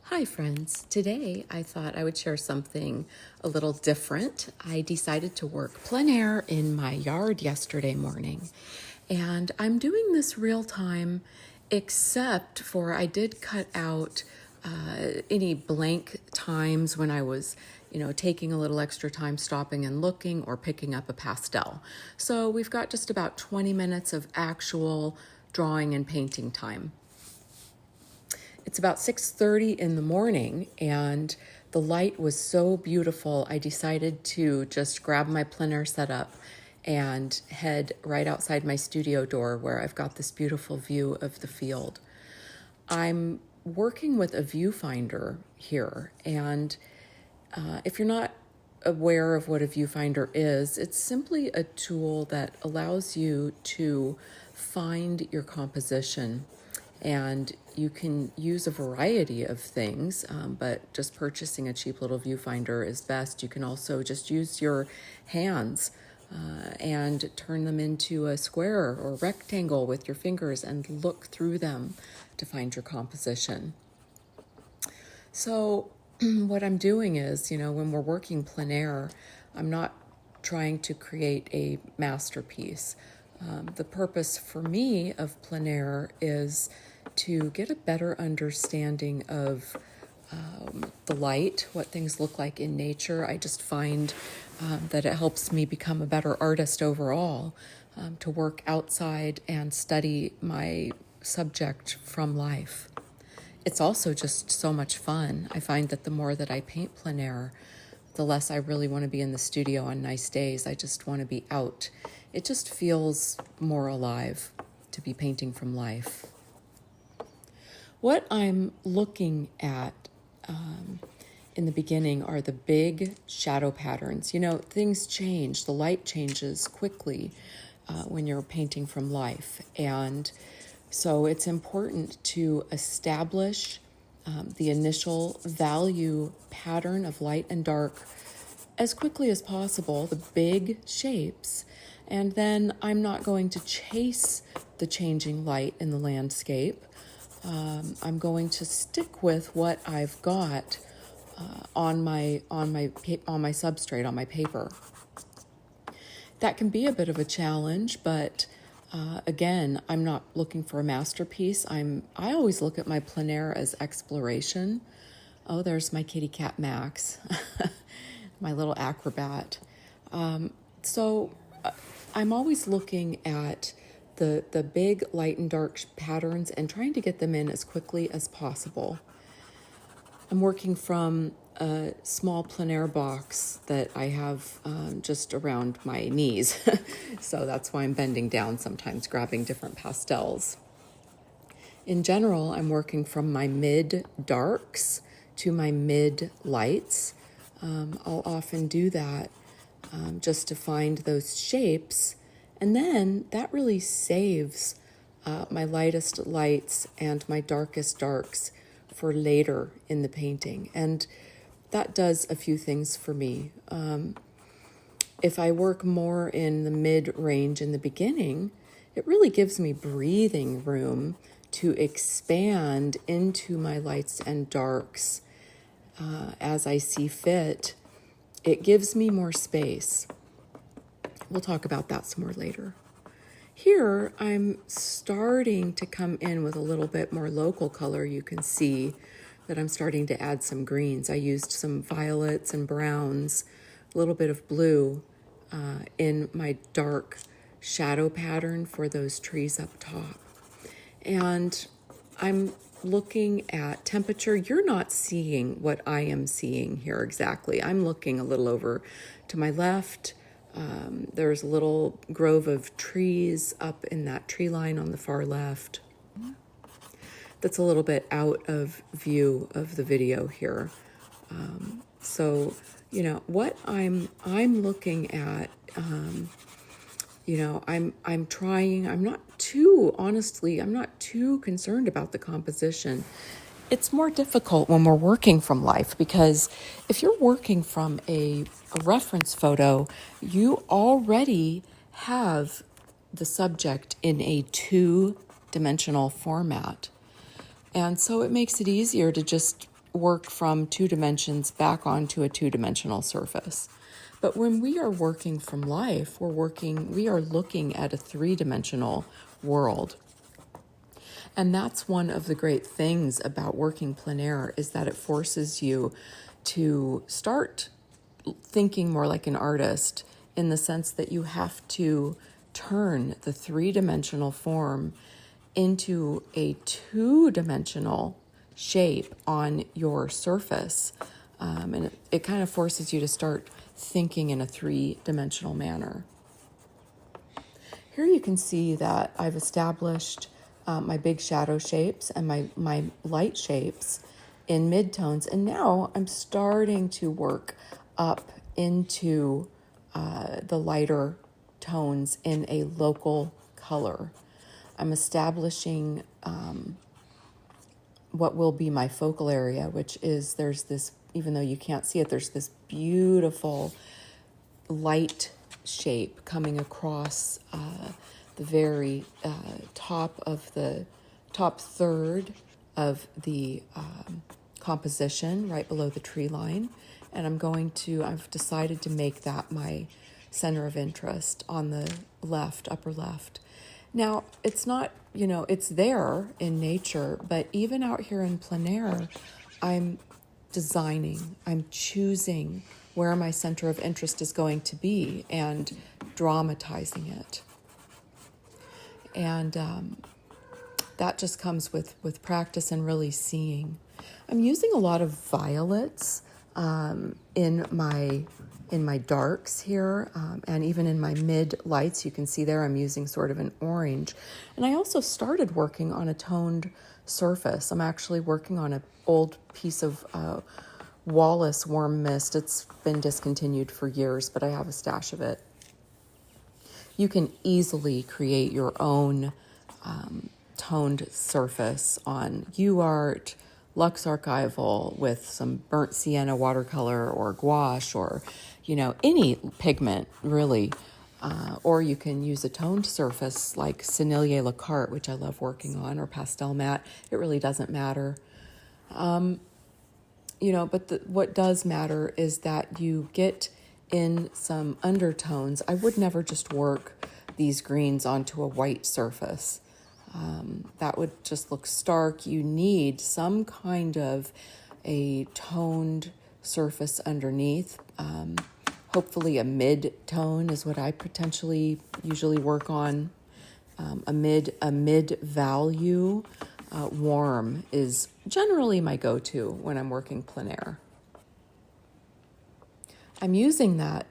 Hi friends, today I thought I would share something a little different. I decided to work plein air in my yard yesterday morning, and I'm doing this real time except for I did cut out any blank times when I was taking a little extra time stopping and looking or picking up a pastel. So we've got just about 20 minutes of actual drawing and painting time. It's about 6:30 in the morning, and the light was so beautiful, I decided to just grab my plein air setup and head right outside my studio door where I've got this beautiful view of the field. I'm working with a viewfinder here, and if you're not aware of what a viewfinder is, it's simply a tool that allows you to find your composition. And you can use a variety of things, but just purchasing a cheap little viewfinder is best. You can also just use your hands and turn them into a square or rectangle with your fingers and look through them to find your composition. So what I'm doing is, when we're working plein air, I'm not trying to create a masterpiece. The purpose for me of plein air is to get a better understanding of the light, what things look like in nature. I just find that it helps me become a better artist overall, to work outside and study my subject from life. It's also just so much fun. I find that the more that I paint plein air, the less I really want to be in the studio on nice days. I just want to be out. It just feels more alive to be painting from life. What I'm looking at in the beginning are the big shadow patterns. Things change. The light changes quickly when you're painting from life. And so it's important to establish the initial value pattern of light and dark as quickly as possible, the big shapes. And then I'm not going to chase the changing light in the landscape. I'm going to stick with what I've got on my substrate, on my paper. That can be a bit of a challenge, but again, I'm not looking for a masterpiece. I always look at my plein air as exploration. Oh, there's my kitty cat Max, my little acrobat. So I'm always looking at the big light and dark patterns and trying to get them in as quickly as possible. I'm working from a small plein air box that I have just around my knees. So that's why I'm bending down sometimes, grabbing different pastels. In general, I'm working from my mid-darks to my mid-lights. I'll often do that just to find those shapes. And then that really saves my lightest lights and my darkest darks for later in the painting. And that does a few things for me. If I work more in the mid-range in the beginning, it really gives me breathing room to expand into my lights and darks as I see fit. It gives me more space. We'll talk about that some more later. Here, I'm starting to come in with a little bit more local color. You can see that I'm starting to add some greens. I used some violets and browns, a little bit of blue in my dark shadow pattern for those trees up top. And I'm looking at temperature. You're not seeing what I am seeing here exactly. I'm looking a little over to my left. There's a little grove of trees up in that tree line on the far left. That's a little bit out of view of the video here. So, what I'm looking at, I'm not too concerned about the composition. It's more difficult when we're working from life, because if you're working from a reference photo, you already have the subject in a two-dimensional format. And so it makes it easier to just work from 2 dimensions back onto a 2-dimensional surface. But when we are working from life, we are looking at a 3-dimensional world. And that's one of the great things about working plein air, is that it forces you to start thinking more like an artist, in the sense that you have to turn the 3-dimensional form into a 2-dimensional shape on your surface. And it kind of forces you to start thinking in a 3-dimensional manner. Here you can see that I've established my big shadow shapes and my light shapes in midtones. And now I'm starting to work up into the lighter tones in a local color. I'm establishing what will be my focal area, which is, there's this, even though you can't see it, there's this beautiful light shape coming across the very top third of the composition, right below the tree line. And I've decided to make that my center of interest on the left, upper left. Now, it's not, it's there in nature, but even out here in plein air, I'm designing, I'm choosing where my center of interest is going to be and dramatizing it. And that just comes with practice and really seeing. I'm using a lot of violets in my darks here, and even in my mid lights. You can see there I'm using sort of an orange. And I also started working on a toned surface. I'm actually working on an old piece of Wallace warm mist. It's been discontinued for years, but I have a stash of it. You can easily create your own toned surface on UArt, Lux Archival, with some burnt sienna watercolor or gouache, or any pigment really. Or you can use a toned surface like Sennelier La Carte, which I love working on, or pastel matte. It really doesn't matter. But what does matter is that you get in some undertones. I would never just work these greens onto a white surface. That would just look stark. You need some kind of a toned surface underneath. Hopefully a mid-tone is what I potentially usually work on. A mid value warm is generally my go-to when I'm working plein air. I'm using that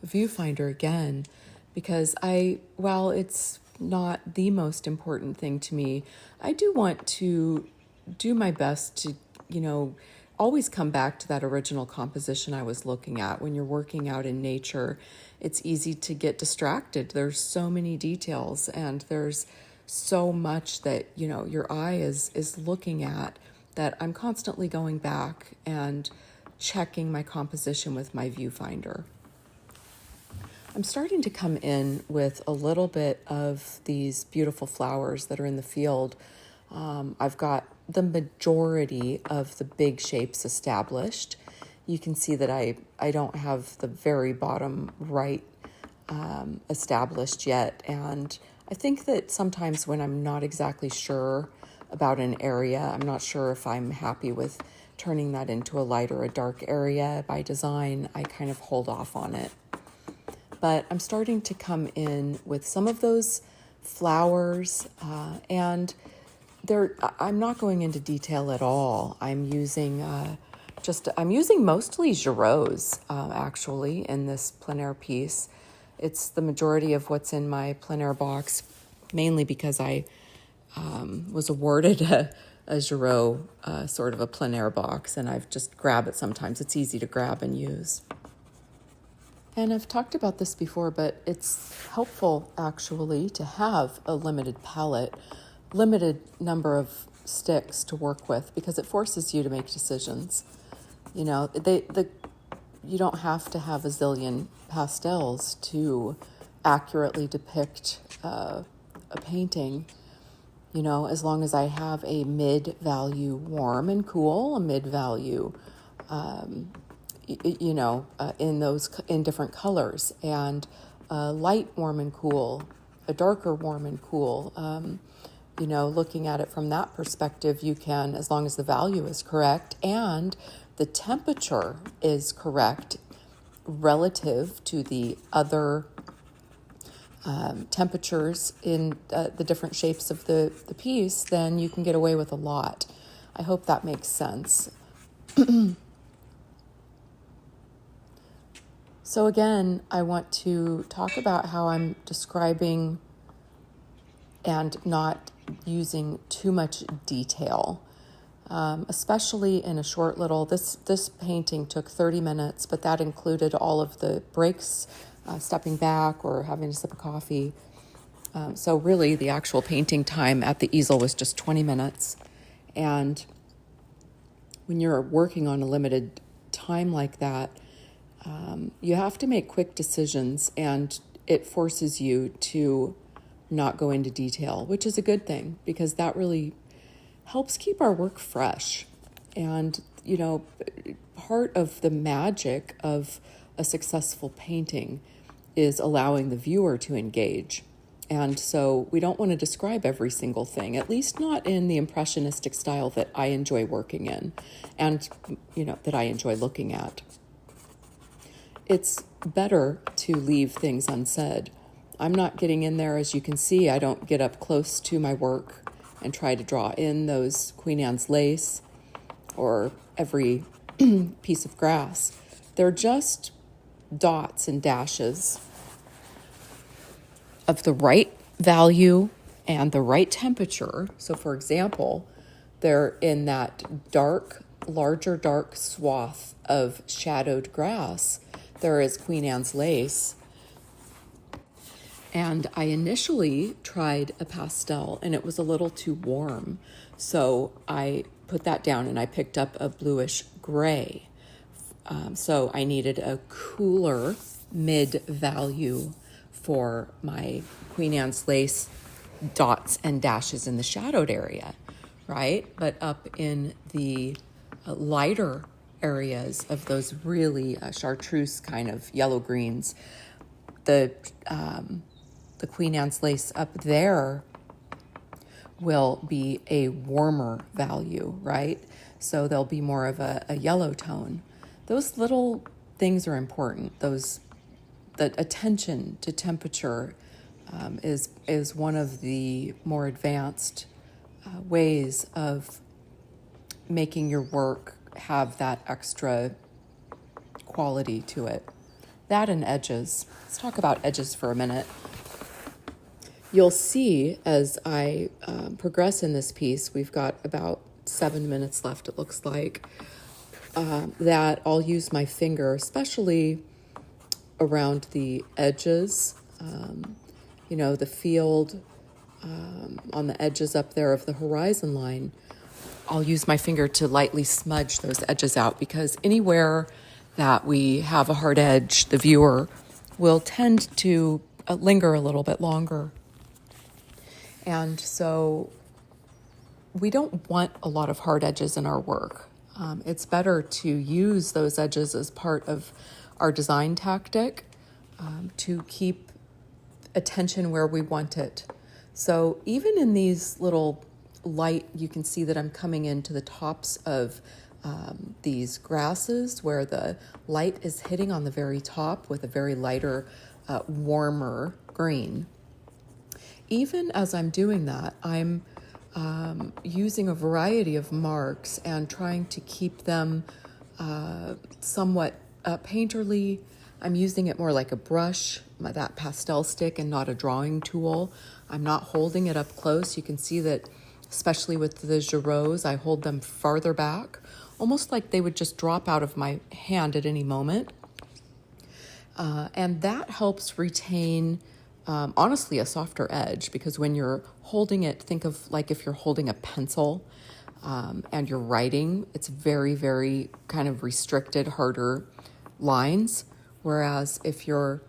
viewfinder again because while it's not the most important thing to me, I do want to do my best to, always come back to that original composition I was looking at. When you're working out in nature, it's easy to get distracted. There's so many details, and there's so much that, your eye is looking at, that I'm constantly going back and checking my composition with my viewfinder. I'm starting to come in with a little bit of these beautiful flowers that are in the field. I've got the majority of the big shapes established. You can see that I don't have the very bottom right established yet. And I think that sometimes when I'm not exactly sure about an area, I'm not sure if I'm happy with turning that into a light or a dark area by design, I kind of hold off on it. But I'm starting to come in with some of those flowers, and I'm not going into detail at all. I'm using mostly Giraud's actually in this plein air piece. It's the majority of what's in my plein air box, mainly because I was awarded a Giraud sort of a plein air box, and I've just grabbed it sometimes. It's easy to grab and use. And I've talked about this before, but it's helpful actually to have a limited palette, limited number of sticks to work with, because it forces you to make decisions. You don't have to have a zillion pastels to accurately depict a painting. as long as I have a mid-value warm and cool, a mid-value, in different colors, and a light warm and cool, a darker warm and cool. Looking at it from that perspective, you can, as long as the value is correct and the temperature is correct relative to the other temperatures in the different shapes of the piece, then you can get away with a lot. I hope that makes sense. So again, I want to talk about how I'm describing and not using too much detail, especially in a short little, this painting took 30 minutes, but that included all of the breaks, stepping back or having a sip of coffee. So really the actual painting time at the easel was just 20 minutes. And when you're working on a limited time like that, you have to make quick decisions, and it forces you to not go into detail, which is a good thing because that really helps keep our work fresh. And, part of the magic of a successful painting is allowing the viewer to engage. And so we don't want to describe every single thing, at least not in the impressionistic style that I enjoy working in and, that I enjoy looking at. It's better to leave things unsaid. I'm not getting in there, as you can see. I don't get up close to my work and try to draw in those Queen Anne's lace or every piece of grass. They're just dots and dashes of the right value and the right temperature. So for example, they're in that larger dark swath of shadowed grass. There is Queen Anne's lace. And I initially tried a pastel and it was a little too warm. So I put that down and I picked up a bluish gray. So I needed a cooler mid-value for my Queen Anne's lace dots and dashes in the shadowed area, right? But up in the lighter areas of those really chartreuse kind of yellow greens, the Queen Anne's lace up there will be a warmer value, right? So there'll be more of a yellow tone. Those little things are important. The attention to temperature is one of the more advanced ways of making your work have that extra quality to it. That and edges. Let's talk about edges for a minute. You'll see as I progress in this piece, we've got about 7 minutes left, it looks like, that I'll use my finger, especially around the edges, the field on the edges up there of the horizon line. I'll use my finger to lightly smudge those edges out, because anywhere that we have a hard edge, the viewer will tend to linger a little bit longer. And so we don't want a lot of hard edges in our work. It's better to use those edges as part of our design tactic to keep attention where we want it. So even in these little light, you can see that I'm coming into the tops of these grasses where the light is hitting on the very top with a very lighter, warmer green. Even as I'm doing that, I'm using a variety of marks and trying to keep them somewhat painterly. I'm using it more like a brush, that pastel stick, and not a drawing tool. I'm not holding it up close. You can see that, especially with the Giroux, I hold them farther back, almost like they would just drop out of my hand at any moment. And that helps retain, honestly, a softer edge, because when you're holding it, think of like if you're holding a pencil and you're writing, it's very, very kind of restricted, harder lines. Whereas if you're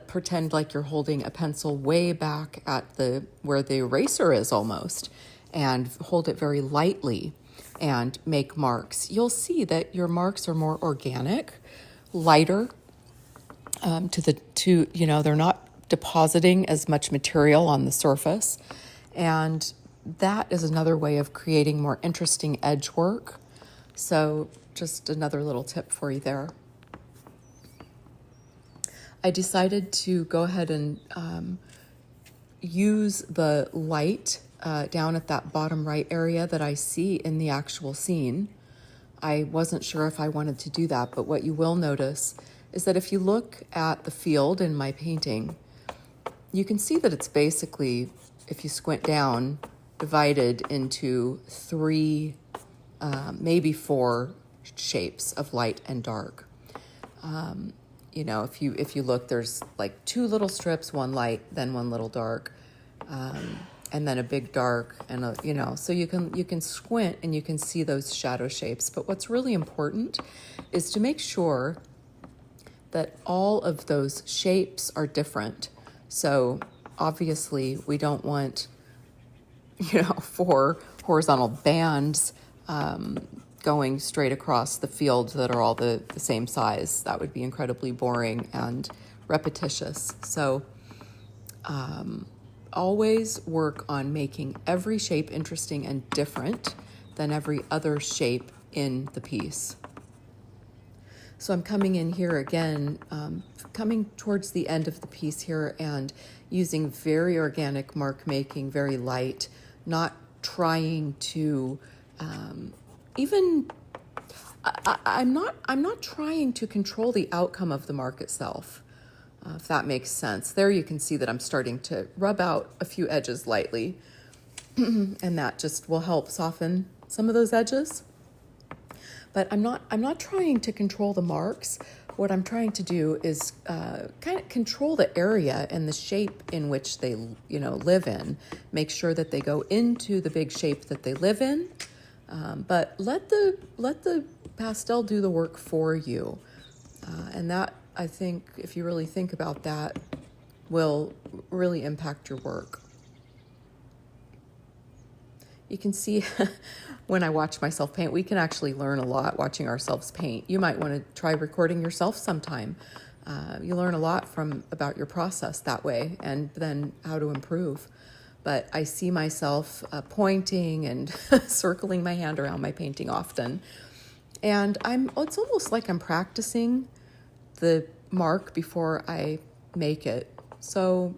pretend like you're holding a pencil way back at where the eraser is almost, and hold it very lightly and make marks. You'll see that your marks are more organic, lighter, they're not depositing as much material on the surface. And that is another way of creating more interesting edge work. So just another little tip for you there. I decided to go ahead and use the light down at that bottom right area that I see in the actual scene. I wasn't sure if I wanted to do that, but what you will notice is that if you look at the field in my painting, you can see that it's basically, if you squint down, divided into three, maybe four shapes of light and dark. If you look, there's like two little strips, one light, then one little dark, and then a big dark, and so you can squint and you can see those shadow shapes. But what's really important is to make sure that all of those shapes are different. So obviously we don't want, 4 horizontal bands going straight across the field that are all the same size. That would be incredibly boring and repetitious. So always work on making every shape interesting and different than every other shape in the piece. So I'm coming in here again, coming towards the end of the piece here and using very organic mark making, very light, not trying to I'm not trying to control the outcome of the mark itself, if that makes sense. There you can see that I'm starting to rub out a few edges lightly, and that just will help soften some of those edges. But I'm not trying to control the marks. What I'm trying to do is kind of control the area and the shape in which they live in. Make sure that they go into the big shape that they live in. But let the pastel do the work for you. And that, I think, if you really think about that, will really impact your work. You can see when I watch myself paint, we can actually learn a lot watching ourselves paint. You might want to try recording yourself sometime. You learn a lot about your process that way, and then how to improve. But I see myself pointing and circling my hand around my painting often. And it's almost like I'm practicing the mark before I make it. So,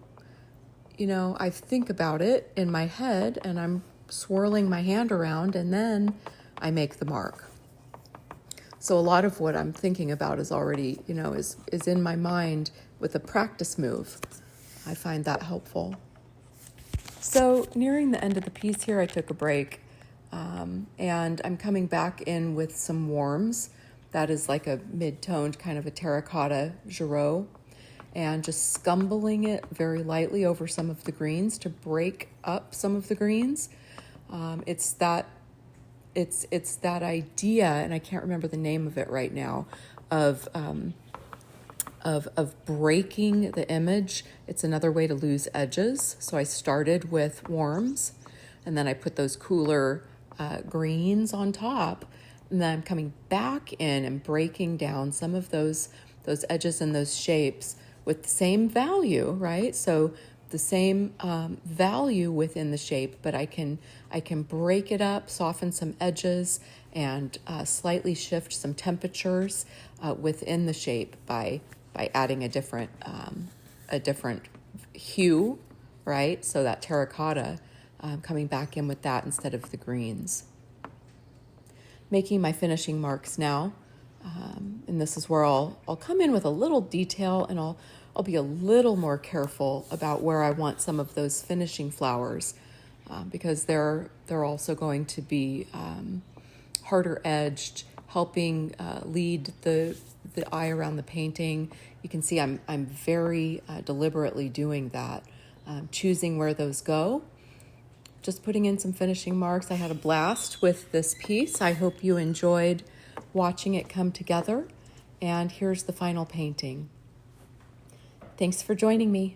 I think about it in my head and I'm swirling my hand around, and then I make the mark. So a lot of what I'm thinking about is already, is in my mind with a practice move. I find that helpful. So nearing the end of the piece here, I took a break, and I'm coming back in with some warms. That is like a mid-toned kind of a terracotta Giraud, and just scumbling it very lightly over some of the greens to break up some of the greens. It's that idea, and I can't remember the name of it right now, of breaking the image. It's another way to lose edges. So I started with warms, and then I put those cooler greens on top, and then I'm coming back in and breaking down some of those edges and those shapes with the same value, right? So the same value within the shape, but I can break it up, soften some edges, and slightly shift some temperatures within the shape by adding a different hue, right? So that terracotta, coming back in with that instead of the greens. Making my finishing marks now, and this is where I'll come in with a little detail, and I'll be a little more careful about where I want some of those finishing flowers, because they're also going to be harder edged, helping lead the eye around the painting. You can see I'm very deliberately doing that, choosing where those go. Just putting in some finishing marks. I had a blast with this piece. I hope you enjoyed watching it come together. And here's the final painting. Thanks for joining me.